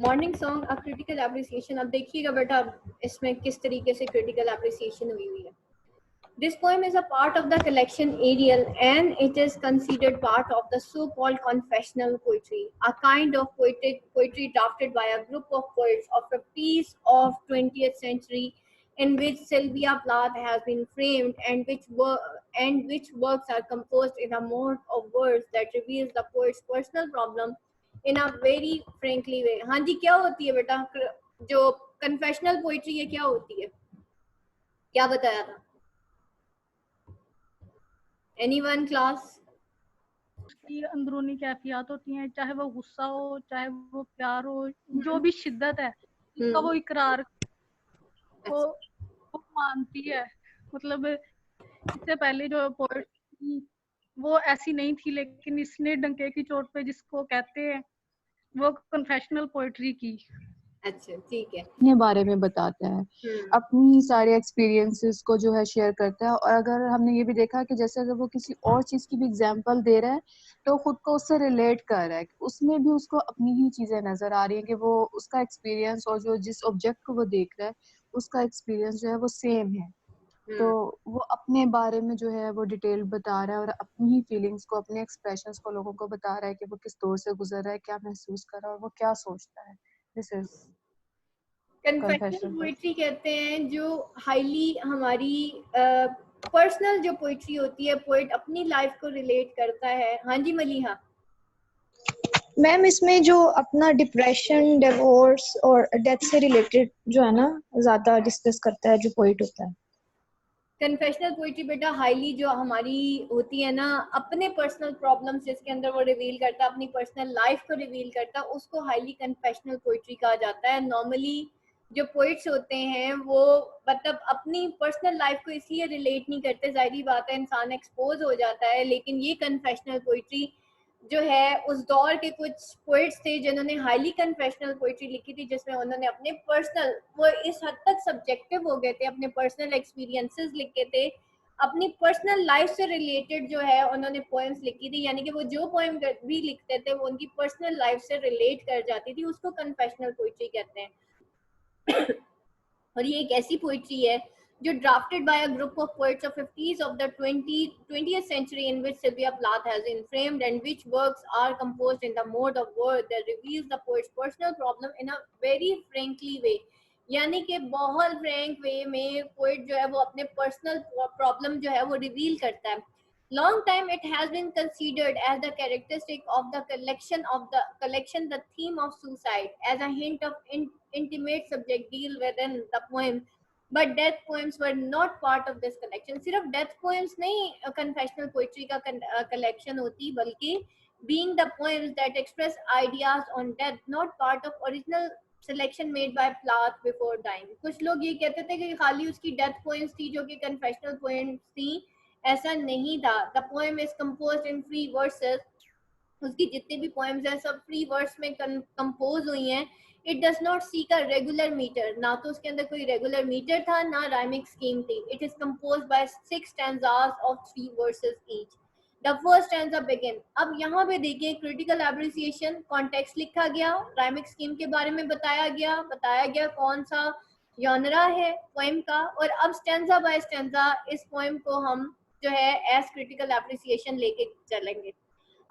Morning song a critical appreciation. अब देखिएगा बेटा इसमें किस तरीके से क्रिटिकल एप्रिसिएशन हुई हुई है। This poem is a part of the collection Ariel and it is considered part of the so-called confessional poetry, a kind of poetry drafted by a group of poets of the piece of 20th century in which Sylvia Plath has been framed and which works are composed in a mode of words that reveals the poet's personal problem in a very frankly way. हाँ जी, क्या होती है बेटा जो confessional poetry है, क्या होती है, क्या बताया था? Anyone class? की अंदरूनी कैफियत होती हैं, चाहे वो गुस्सा हो, चाहे वो प्यार हो, जो भी शिद्दत है उसका वो इकरार वो मानती है। मतलब इससे पहले जो पोएट वो ऐसी नहीं थी, लेकिन इसने डंके की चोट पे जिसको कहते हैं वो कन्फेशनल पोएट्री की। अच्छा, ठीक है। अपने बारे में बताता है, अपनी सारे एक्सपीरियंसेस को जो है शेयर करता है। और अगर हमने ये भी देखा कि जैसे अगर वो किसी और चीज की भी एग्जांपल दे रहा है तो खुद को उससे रिलेट कर रहा है, उसमें भी उसको अपनी ही चीजें नजर आ रही है कि वो उसका एक्सपीरियंस और जो जिस ऑब्जेक्ट को वो देख रहा है उसका एक्सपीरियंस जो है वो सेम है। तो वो अपने बारे में जो है वो डिटेल बता रहा है और अपनी ही फीलिंग्स को, अपने एक्सप्रेशंस को लोगों को बता रहा है कि वो किस दौर से गुजर रहा है, क्या महसूस कर रहा है और वो क्या सोचता है। दिस इज कन्फेशनल पोइट्री कहते हैं जो हाईली हमारी पर्सनल जो पोइट्री होती है, पोइट अपनी लाइफ को रिलेट करता है। हाँ जी मलिहा। मैम इसमें जो अपना डिप्रेशन, डिवोर्स और डेथ से रिलेटेड जो है ना ज्यादा डिस्कस करता है जो पोइट होता है। कन्फेशनल पोइट्री बेटा हाईली जो हमारी होती है ना, अपने पर्सनल प्रॉब्लम्स जिसके अंदर वो रिवील करता है, अपनी पर्सनल लाइफ को रिवील करता है, उसको हाईली कन्फेशनल पोइट्री कहा जाता है। नॉर्मली जो पोइट्स होते हैं वो मतलब अपनी पर्सनल लाइफ को इसलिए रिलेट नहीं करते, जाहिर बात है इंसान एक्सपोज हो जाता है, लेकिन ये कन्फेशनल पोइट्री जो है उस दौर के कुछ पोइट्स थे जिन्होंने हाईली कन्फेशनल पोइट्री लिखी थी, जिसमें उन्होंने अपने पर्सनल, वो इस हद तक सब्जेक्टिव हो गए थे, अपने पर्सनल एक्सपीरियंसेस लिखे थे, अपनी पर्सनल लाइफ से रिलेटेड जो है उन्होंने पोएम्स लिखी थी, यानी कि वो जो पोएम भी लिखते थे वो उनकी पर्सनल लाइफ से रिलेट कर जाती थी, उसको कन्फेशनल पोइट्री कहते हैं। और ये एक ऐसी पोइट्री है जो drafted by a group of poets of 50s of the 20th century in which Sylvia Plath has been framed and which works are composed in the mode of word that reveals the poet's personal problem in a very frankly way। यानी कि बहुत Frank वे में poet जो है वो अपने personal problem जो है वो रिवील करता है। Long time it has been considered as the characteristic of the collection the theme of suicide as a hint of intimate subject deal within the poem, but death poems were not part of this collection। सिर्फ death poems नहीं confessional poetry का collection होती, बल्कि being the poems that express ideas on death, not part of original selection made by Plath before dying। कुछ लोग ये कहते थे कि खाली उसकी death poems थी जो कि confessional poems थी, ऐसा नहीं था। The poem is composed in free verses, उसकी जितने भी poems हैं सब free verse में compose हुई हैं। It does not seek a regular meter, ना तो उसके अंदर कोई regular meter था, ना rhyming scheme थी। It is composed by 6 stanzas of 3 verses each। The first stanza begin। अब यहाँ पे देखिए critical appreciation, context लिखा गया, rhyming scheme के बारे में बताया गया कौन सा genre है poem का, और अब stanza by stanza इस poem को हम जो है as critical appreciation लेके चलेंगे।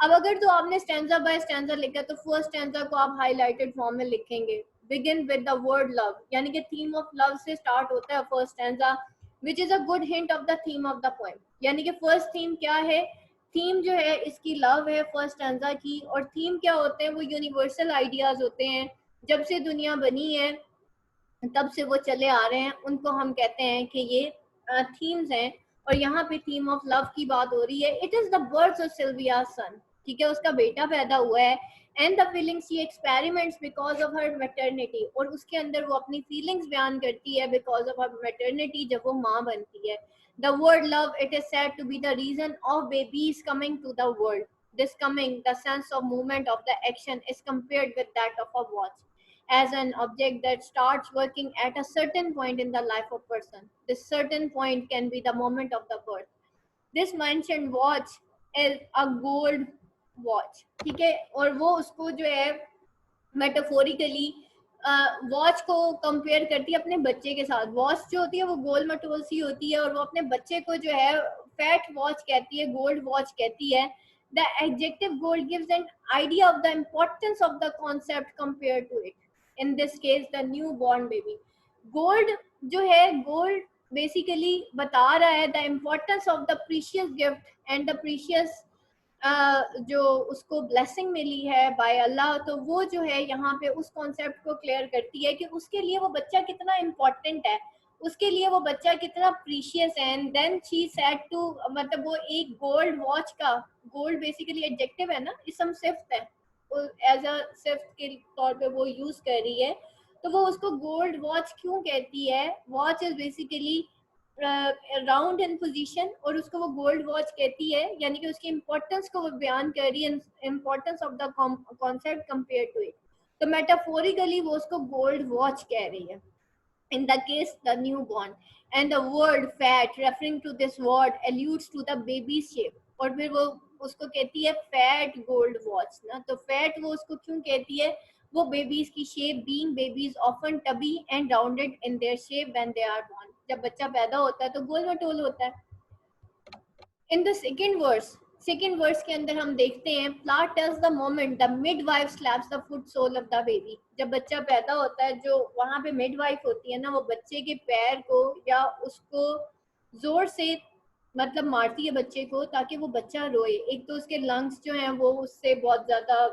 अब अगर तो आपने स्टैंजा बाय स्टैंजा लिखा तो फर्स्ट स्टैंजा को आप हाईलाइटेड फॉर्म में लिखेंगे। Begin with the word love, यानी कि थीम ऑफ लव से स्टार्ट होता है first stanza, which is a good hint of the theme of the poem. यानी कि फर्स्ट थीम क्या है, थीम जो है इसकी लव है फर्स्ट स्टैंजा की। और थीम क्या होते हैं, वो यूनिवर्सल आइडियाज होते हैं, जब से दुनिया बनी है तब से वो चले आ रहे हैं, उनको हम कहते हैं कि ये थीम्स हैं। और यहाँ पे थीम ऑफ लव की बात हो रही है। It is the birth of Sylvia son, ठीक है, उसका बेटा पैदा हुआ है। And the feelings he experiments because of her maternity, और उसके अंदर वो अपनी फीलिंग्स बयान करती है बिकॉज ऑफ हर मैटरनिटी, जब वो माँ बनती है। The word love it is said to be the reason of babies coming to the world. This coming, the sense of movement of the action is compared with that of a watch as an object that starts working at a certain point in the life of person। This certain point can be the moment of the birth। This mentioned watch is a gold watch, ठीक है, और वो उसको जो है metaphorically watch को compare करती है अपने बच्चे के साथ। वॉच जो होती है वो गोल मटोल सी होती है और वो अपने बच्चे को जो है फैट वॉच कहती है, गोल्ड वॉच कहती है। The adjective gold gives an idea of the importance of the concept compare to it, in this case the new born baby. Gold जो है, गोल्ड बेसिकली बता रहा है the importance of the precious gift and the precious जो उसको blessing मिली है bye अल्लाह, तो वो जो है यहाँ पे उस कॉन्सेप्ट को क्लियर करती है कि उसके लिए वो बच्चा कितना इम्पोर्टेंट है, उसके लिए वो बच्चा कितना प्रीशियस है। And then she said to, मतलब वो एक गोल्ड वॉच का, गोल्ड बेसिकली एडजेक्टिव है ना, इसम सिफ्त है, एज अ सिफ्त के तौर पे वो यूज कर रही है। तो वो उसको गोल्ड वॉच क्यों कहती है? Watch is basically round in position और उसको वो गोल्ड वॉच कहती है, यानी कि उसकी इम्पोर्टेंस को वो बयान कर रही है, importance of the concept compare to it. तो मेटाफोरिकली वो उसको गोल्ड वॉच कह रही है, in the case the newborn, and the word fat referring to this word alludes to the baby's shape। और फिर वो उसको कहती है फैट गोल्ड वॉच ना। तो फैट वो उसको क्यों कहती है? वो बेबीज की shape, being babies often tubby and rounded in their shape when they are born। जब बच्चा पैदा होता है तो गोल मटोल होता है। इन द सेकेंड वर्स के अंदर हम देखते हैं, plot tells the moment the midwife slaps the foot sole of the baby. जब बच्चा पैदा होता है, जो वहां पे मिडवाइफ होती है ना, वो बच्चे के पैर को या उसको जोर से मतलब मारती है बच्चे को, ताकि वो बच्चा रोए। एक तो उसके लंग्स जो हैं वो उससे बहुत ज्यादा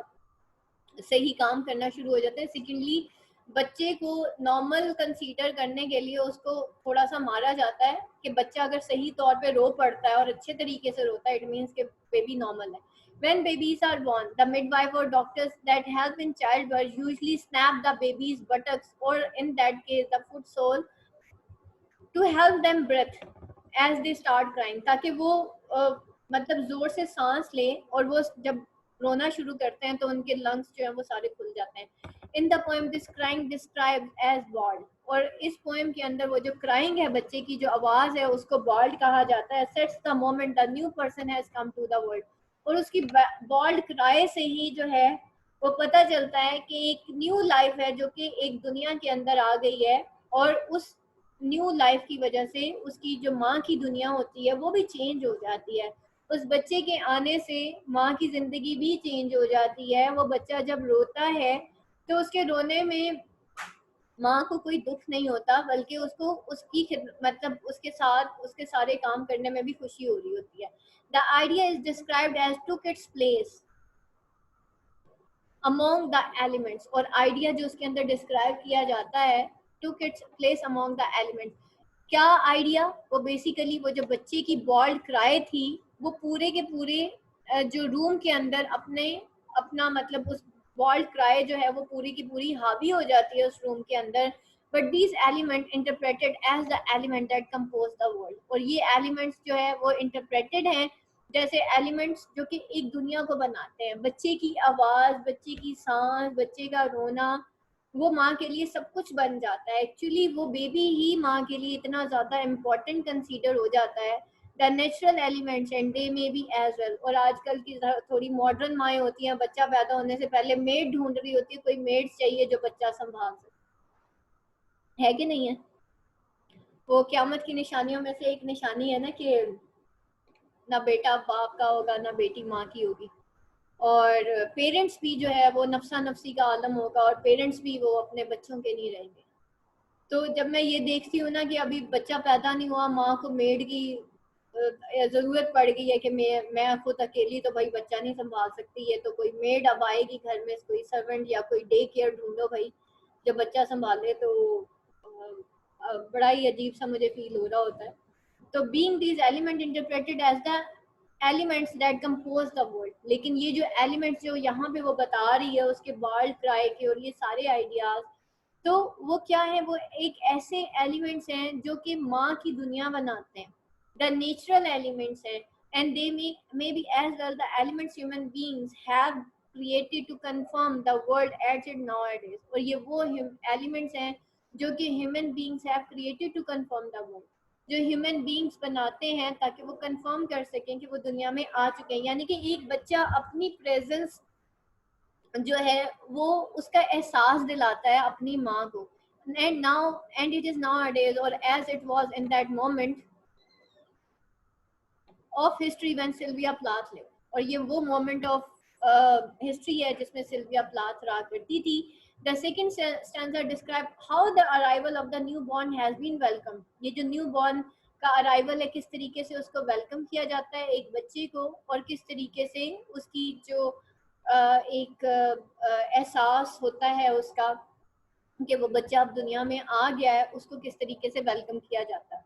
सही काम करना शुरू हो जाते हैं। सेकेंडली बच्चे को नॉर्मल कंसीडर करने के लिए उसको थोड़ा सा मारा जाता है कि बच्चा अगर सही तौर पे रो पड़ता है और अच्छे तरीके से रोता है, इट मीन्स कि बेबी नॉर्मल है। When babies are born, the midwife or doctors that help in childbirth usually snap the baby's buttocks, or in that case the foot sole, to help them breathe as they start crying, ताकि वो मतलब जोर से सांस ले, और वो जब रोना शुरू करते हैं तो उनके लंग्स जो है वो सारे खुल जाते हैं। In the poem this crying described as bawled, और इस पोएम के अंदर वो जो क्राइंग है, बच्चे की जो आवाज है, उसको बॉल्ड कहा जाता है। Sets the moment the new person has come to the world, और उसकी बॉल्ड क्राई से ही जो है वो पता चलता है कि एक न्यू लाइफ है जो कि एक दुनिया के अंदर आ गई है, और उस न्यू लाइफ की वजह से उसकी जो माँ की दुनिया होती है वो भी चेंज हो जाती है। उस बच्चे के आने से माँ की जिंदगी भी चेंज हो जाती है। वो बच्चा जब रोता है तो उसके रोने में माँ को कोई दुख नहीं होता, बल्कि उसको उसकी मतलब उसके साथ उसके सारे काम करने में भी खुशी हो रही होती है। The idea is described as to its place among the elements, और आइडिया जो उसके अंदर डिस्क्राइब किया जाता है, took its place among the elements। क्या आइडिया? वो बेसिकली वो जो बच्चे की बॉल्ड क्राई थी, वो पूरे के पूरे जो रूम के अंदर अपना मतलब उस बॉल्ड क्राई जो है वो पूरी की पूरी हावी हो जाती है उस रूम के अंदर। But these element interpreted as the element that compose the world, और ये एलिमेंट्स जो है वो इंटरप्रेटेड हैं जैसे एलिमेंट्स जो कि एक दुनिया को बनाते हैं। बच्चे की आवाज, बच्चे की सांस, बच्चे का रोना, वो माँ के लिए सब कुछ बन जाता है। एक्चुअली वो बेबी ही माँ के लिए इतना ज्यादा इम्पोर्टेंट कंसीडर हो जाता है। The natural elements and they may be as well. और आजकल की थोड़ी मॉडर्न माएँ होती हैं, बच्चा पैदा होने से पहले मेड ढूंढ रही होती है, कोई मेड चाहिए जो बच्चा संभाल सके, है कि नहीं है? वो क़यामत की निशानियों में से एक निशानी है ना कि ना बेटा बाप का होगा, ना बेटी माँ की होगी, और पेरेंट्स भी जो है वो नफसा नफसी का आलम होगा, और पेरेंट्स भी वो अपने बच्चों के नहीं रहेंगे। तो जब मैं ये देखती हूँ ना कि अभी बच्चा पैदा नहीं हुआ, माँ को मेड की जरूरत पड़ गई है कि मैं खुद अकेली तो भाई बच्चा नहीं संभाल सकती है, तो कोई मेड अब आएगी घर में, कोई सर्वेंट या कोई डे केयर ढूंढो भाई जो बच्चा संभाले, तो बड़ा ही अजीब सा मुझे फील हो रहा होता है। तो being these element interpreted as the elements that compose the world, लेकिन ये जो एलिमेंट्स जो यहाँ पे वो बता रही है उसके बाल क्राई के और ये सारे आइडियाज, तो वो क्या है? वो एक ऐसे एलिमेंट्स हैं जो कि माँ की दुनिया बनाते हैं, द नेचुरल एलिमेंट्स हैं, and they may be as well the elements human beings have created to confirm the world as it nowadays। और ये वो एलिमेंट्स हैं जो कि human beings have created to confirm the world, जो human beings बनाते हैं ताकि वो कंफर्म कर सकें कि वो दुनिया में आ चुके हैं। यानी कि एक बच्चा अपनी प्रेजेंस जो है वो उसका एहसास दिलाता है अपनी माँ को. And it is nowadays, or as it was in that moment of history when Sylvia Plath lived. और ये वो moment of history है जिसमें Sylvia Plath रहा करती थी. The second stanza describes how the arrival of the newborn has been welcomed. ये जो newborn का अराइवल है, किस तरीके से उसको वेलकम किया जाता है एक बच्चे को, और किस तरीके से उसकी जो एक एहसास होता है उसका कि वो बच्चा अब दुनिया में आ गया है, उसको किस तरीके से वेलकम किया जाता है.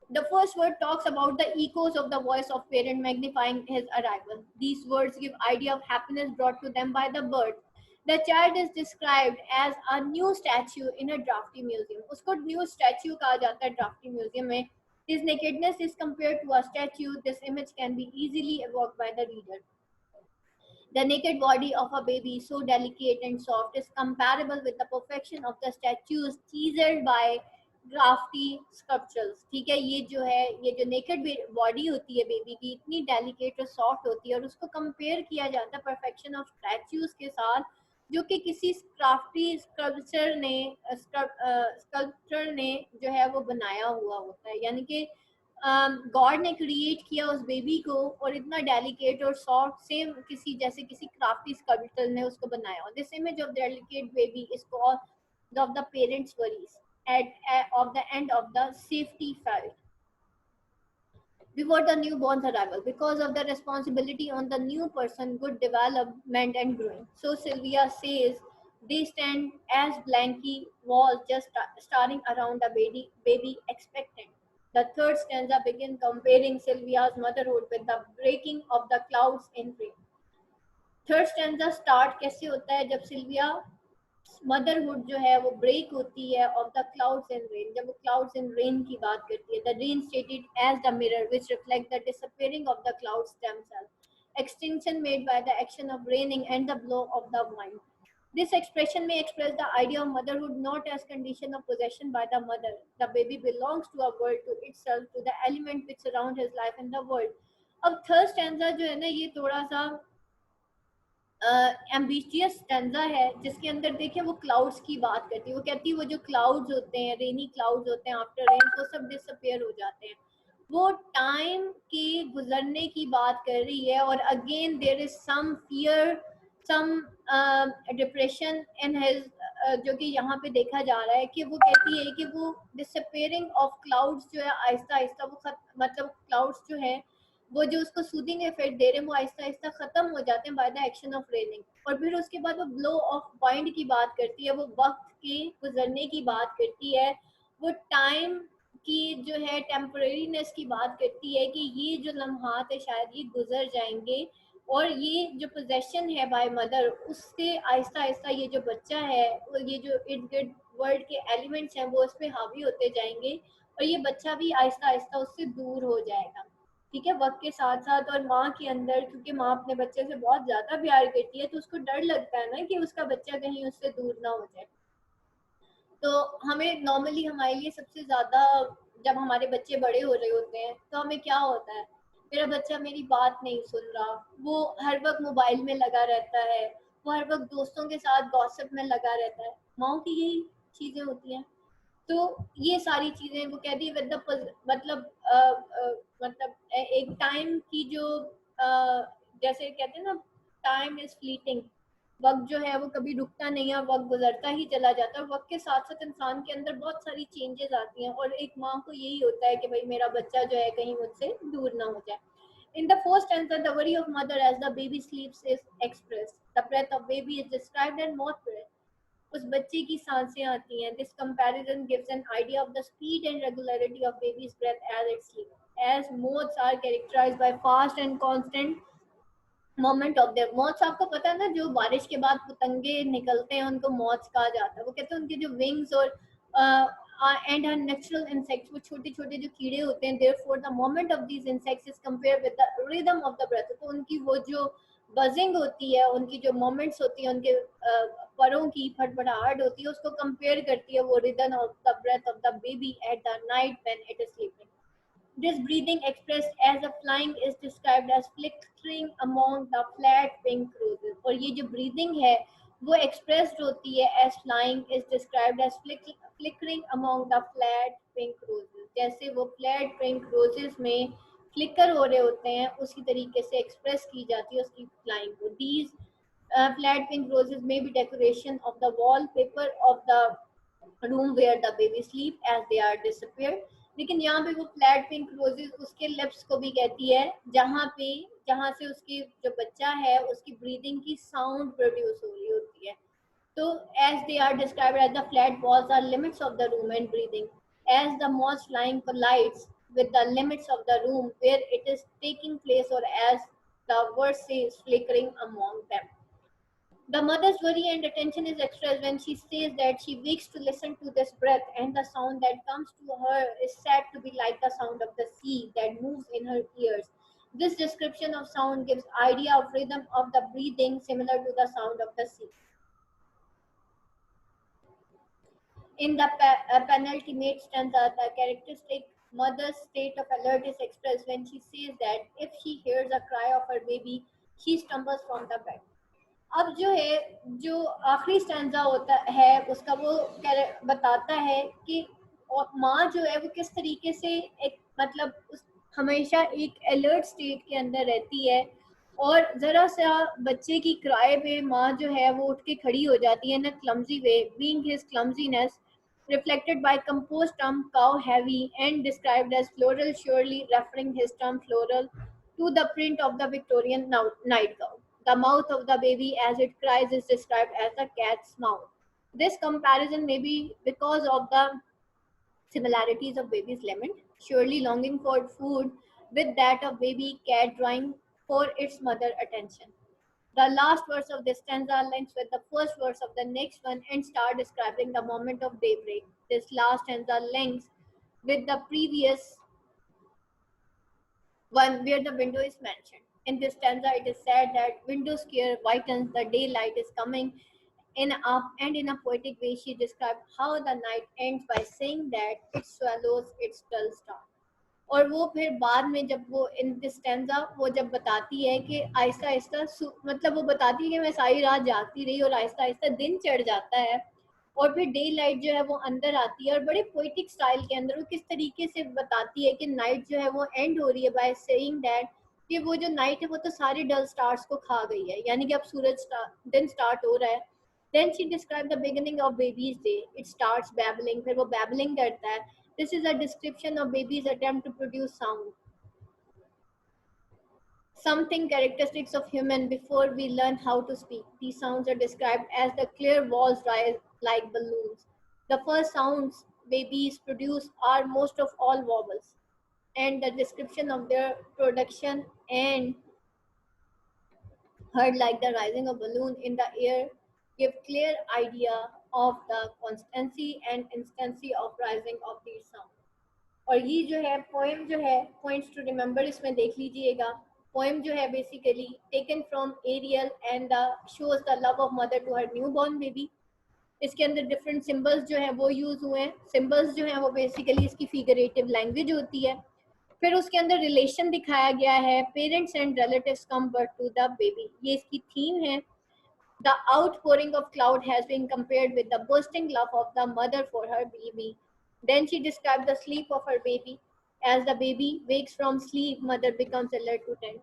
The first word talks about the echoes of the voice of parent magnifying his arrival. These words give idea of happiness brought to them by the birth. The child is described as a new statue in a drafty museum. उसको new statue कहा जाता है drafty museum में. His nakedness is compared to a statue. This image can be easily evoked by the reader. The naked body of a baby, so delicate and soft, is comparable with the perfection of the statues chiseled by drafty sculptures. ठीक है, ये जो है, ये जो naked body होती है baby की, इतनी डेलिकेट और सॉफ्ट होती है, और उसको कंपेयर किया जाता है परफेक्शन ऑफ स्टैच्यूज के साथ, जो कि किसी क्राफ्टी स्कल्पचर ने जो है वो बनाया हुआ होता है. यानी कि गॉड ने क्रिएट किया उस बेबी को, और इतना डेलिकेट और सॉफ्ट, सेम किसी जैसे किसी क्राफ्टी स्कल्पचर ने उसको बनाया. This image of delicate baby is called off the parents worries of the end of the safety felt before the newborn's arrival, because of the responsibility on the new person, good development and growing. So Sylvia says they stand as blanky walls just staring around a baby expectant. The third stanza begins comparing Sylvia's motherhood with the breaking of the clouds in rain. Third stanza start कैसे होता है, जब Sylvia motherhood जो है वो break होती है of the clouds and rain, जब वो क्लाउड्स एंड रेन की बात करती है. The rain stated as the mirror which reflect the disappearing of the clouds themselves, extinction made by the action of raining and the blow of the wind. This expression may express the idea of motherhood not as condition of possession by the mother. The baby belongs to a world, to itself, to the element which surround his life in the world. अब third stanza जो है ना, ये थोड़ा सा ambitious stanza है, जिसके अंदर देखिए वो क्लाउड्स की बात करती है. वो कहती है वो जो क्लाउड्स होते हैं, रेनी क्लाउड्स होते हैं, आफ्टर रेन वो सब डिसअपियर हो जाते हैं. वो टाइम के गुजरने की बात कर रही है, और again there is some fear, some depression in his, जो कि यहाँ पे देखा जा रहा है कि वो कहती है कि वो डिसअपियरिंग ऑफ क्लाउड्स जो है आहिस्ता आहिस्ता वो मतलब क्लाउड्स जो है वो जो उसको सूदिंग इफेक्ट दे रहे हैं वो आहिस्ता आहिस्ता खत्म हो जाते हैं by the action of raining. और फिर उसके बाद वो ब्लो ऑफ वाइंड की बात करती है, वो वक्त के गुजरने की बात करती है, वो टाइम की जो है टेम्परेरीनेस की बात करती है कि ये जो लम्हात है शायद ये गुजर जाएंगे, और ये जो पोजेशन है बाय मदर उससे आहिस्ता आहिस्ता ये जो बच्चा है, ये जो इर्द गिर्द वर्ल्ड के एलिमेंट्स हैं वो उस पर हावी होते जाएंगे, और ये बच्चा भी आहिस्ता आहिस्ता उससे दूर हो जाएगा. ठीक है, वक्त के साथ साथ. और माँ के अंदर, क्योंकि माँ अपने बच्चे से बहुत ज्यादा प्यार करती है, तो उसको डर लगता है ना कि उसका बच्चा कहीं उससे दूर ना हो जाए. तो हमें नॉर्मली हमारे लिए सबसे ज्यादा, जब हमारे बच्चे बड़े हो रहे होते हैं तो हमें क्या होता है, मेरा बच्चा मेरी बात नहीं सुन रहा, वो हर वक्त मोबाइल में लगा रहता है, वो हर वक्त दोस्तों के साथ गॉसिप में लगा रहता है. माँ की यही चीजें होती हैं. तो ये सारी चीजें वो कहती है विद द मतलब एक टाइम की जो जैसे कहते हैं ना, टाइम इज फ्लीटिंग, वक्त जो है वो कभी रुकता नहीं है, वक्त गुजरता ही चला जाता है. वक्त के साथ साथ इंसान के अंदर बहुत सारी चेंजेस आती हैं, और एक माँ को यही होता है कि भाई मेरा बच्चा जो है कहीं मुझसे दूर ना हो जाए. In the first stanza, the worry of mother as the baby sleeps is expressed. The breath of baby is described and moth breath. उस बच्चे की सांसें आती हैं. This comparison gives an idea of the speed and regularity of baby's breath as it sleeps. As moths are characterized by fast and constant moment of their. Moths आपको पता है ना, जो बारिश के बाद पतंगे निकलते हैं उनको मॉथ्स कहा जाता है. वो कहते हैं उनके जो विंग्स और एंड नेचुरल इंसेक्ट्स, वो छोटे छोटे जो कीड़े होते हैं, therefore the moment of these insects is compare with the rhythm of the breath. तो उनकी वो जो बजिंग होती है, उनकी जो मोमेंट्स होती है, उनके परों की फटफटाहट होती है, उसको कंपेयर करती है वो rhythm of the breath of the baby at the night when it is sleeping. This breathing expressed as a flying is described as flickering among the flat pink roses. और ये जो breathing है वो expressed होती है as flying is described as flickering among the flat pink roses. जैसे वो flat pink roses में flicker हो रहे होते हैं उसी तरीके से express की जाती है उसकी flying को. These flat pink roses may be decoration of the wallpaper of the room where the baby sleep as they are disappeared. लेकिन यहाँ पे वो फ्लैट पिंक रोजेस उसके लिप्स को भी कहती है जहाँ से उसकी जो बच्चा है उसकी ब्रीदिंग की साउंड प्रोड्यूस हो रही होती है. तो as they are described as the flat walls are limits of the room and breathing, as the moths flying collides with the limits of the room where it is taking place, or as the word says flickering among them. The mother's worry and attention is expressed when she says that she wakes to listen to this breath, and the sound that comes to her is said to be like the sound of the sea that moves in her ears. This description of sound gives idea of rhythm of the breathing similar to the sound of the sea. In the penultimate stanza, the characteristic mother's state of alert is expressed when she says that if she hears a cry of her baby, she stumbles from the bed. अब जो है जो आखिरी stanza होता है उसका वो बताता है कि माँ जो है वो किस तरीके से एक मतलब हमेशा एक अलर्ट स्टेट के अंदर रहती है और जरा सा बच्चे की क्राई पे माँ जो है वो उठ के खड़ी हो जाती है in a clumsy way, being his clumsiness reflected by composed term cow heavy and described as floral, surely referring his term floral to the print of the Victorian nightgown. The mouth of the baby as it cries is described as a cat's mouth. This comparison may be because of the similarities of baby's lament, surely longing for food, with that of baby cat drawing for its mother attention. The last verse of this stanza links with the first verse of the next one and start describing the moment of daybreak. This last stanza links with the previous one where the window is mentioned. In this stanza, it is said that window scare whitens, the daylight is coming in up, and in a poetic way, she described how the night ends by saying that it swallows its dull star. और वो फिर बाद में जब वो in this stanza वो जब बताती है कि आहिस्ता आहिस्ता मतलब वो बताती है कि मैं सारी रात जागती रही और आहिस्ता आहिस्ता दिन चढ़ जाता है और फिर डे लाइट जो है वो अंदर आती है और बड़े पोइटिक स्टाइल के अंदर वो किस तरीके से बताती है कि नाइट जो है वो एंड हो रही है बाय सेइंग दैट कि वो जो नाइट है वो तो सारे डल स्टार्स को खा गई है, यानी कि अब सूरज दिन स्टार्ट हो रहा है. Then she described the beginning of baby's day. It starts babbling, फिर वो babbling करता है. This is a description of baby's attempt to produce sound. Something characteristics of human before we learn how to speak. These sounds are described as the clear walls rise like balloons. The first sounds babies produce are most of all vowels, and the description of their production and heard like the rising of balloon in the air give clear idea of the constancy and instancy of rising of these sounds. और ये जो है poem जो है points to remember इसमें देख लीजिएगा. Poem जो है basically taken from Ariel and the shows the love of mother to her new born baby. इसके अंदर डिफरेंट सिंबल्स जो है वो यूज हुए हैं. सिंबल्स जो है वो बेसिकली इसकी फिगरेटिव लैंग्वेज होती है. फिर उसके अंदर रिलेशन दिखाया गया है, parents and relatives come birth to the baby, ये इसकी थीम है. The outpouring of cloud has been compared with the bursting love of the mother for her baby. Then she described the sleep of her baby. As the baby wakes from sleep, mother becomes alert to tend.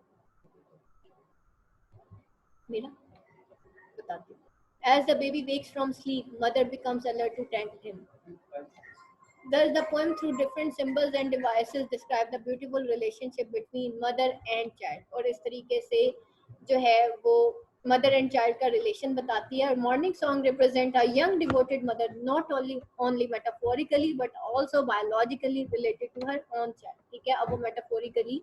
As the baby wakes from sleep, mother becomes alert to tend him. Thus, the poem through different symbols and devices describe the beautiful relationship between mother and child. और इस तरीके से जो है वो mother and child का relation बताती है. और morning song represent a young devoted mother, not only metaphorically but also biologically related to her own child. ठीक है, अब वो metaphorically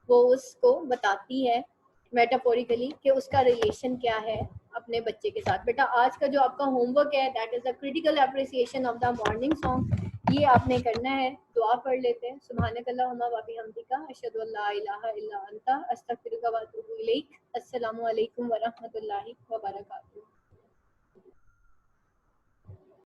वो उसको बताती है metaphorically कि उसका relation क्या है अपने बच्चे के साथ. बेटा आज का जो आपका homework है that is a critical appreciation of the morning song. ये आपने करना है. दुआ पढ़ लेते हैं. सुब्हानकल्लाहुम्मा व बिहम्दिका अशहदु अल्ला इलाहा इल्ला अंता अस्तगफिरुका व अतूबु इलैक. अस्सलामु अलैकुम व रहमतुल्लाहि व बरकातुहू.